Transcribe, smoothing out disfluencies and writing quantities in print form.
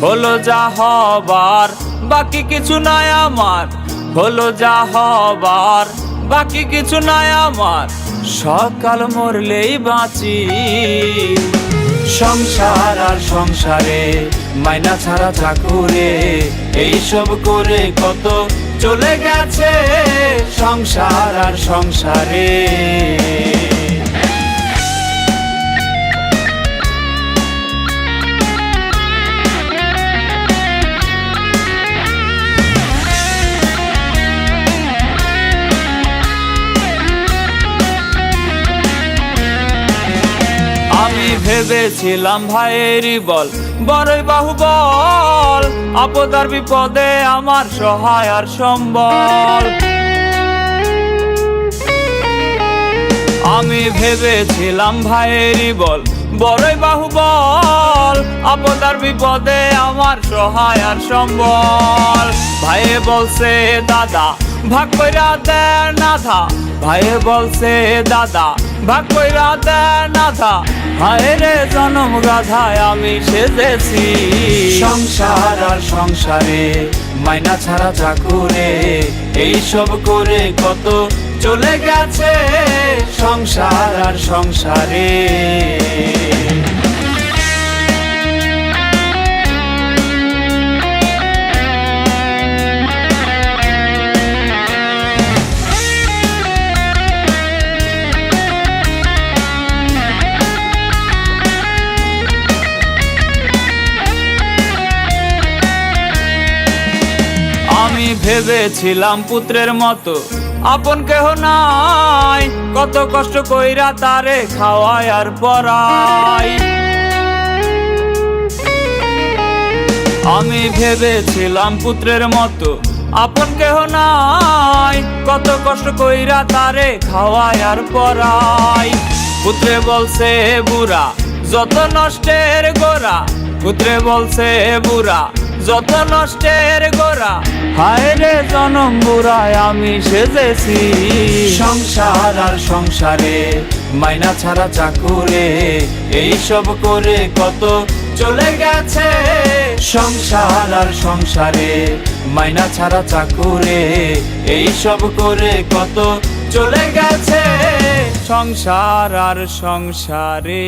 হলো যা হবার বাকি কিছু নাই আমার, হলো যা হবার বাকি কিছু নাই আমার, সকাল মরলেই বাঁচি। সংসার আর সংসারে মাইনা ছাড়া চাকুরে, এইসব করে কত চলে গেছে সংসার আর সংসারে। আমি ভেবেছিলাম ভাইয়েরই বল বড়ই বাহুবল, আপদার বিপদে আমার সহায় আর সম্বল। আমি ভেবেছিলাম ভাইয়েরই বল বড়ই বাহুবল, আপদার বিপদে আমার সহায় আর সম্বল। ভাইয়ে বলছে দাদা ভাগ কইরা দে নাথা, ভাইয়ে বলছে দাদা ভাগ কইরা দে নাথা, হায় রে জনম গাধায় আমি সেজেছি। সংসার আর সংসারে মাইনা ছাড়া চাকুরে, এইসব করে কত চলে গেছে সংসার আর সংসারে। আমি ভেবেছিলাম পুত্রের মতো আপন কেহ নাই, কত কষ্ট কইরা তারে খাওয়াই আর পড়াই। আমি ভেবেছিলাম পুত্রের মতো আপন কেহ নাই, কত কষ্ট কইরা তারে খাওয়াই আর পড়াই। পুত্রে বলছে বুড়া যত নষ্টের গোড়া, পুত্রে বলছে বুড়া যত নষ্টের গোড়া, হায় রে জনম বুড়ায় আমি সেজেছি। সংসার আর সংসারে মাইনা ছাড়া চাকুরে, এইসব করে কত চলে গেছে সংসার আর সংসারে মাইনা ছাড়া চাকুরে, এইসব করে কত চলে গেছে সংসার আর সংসারে।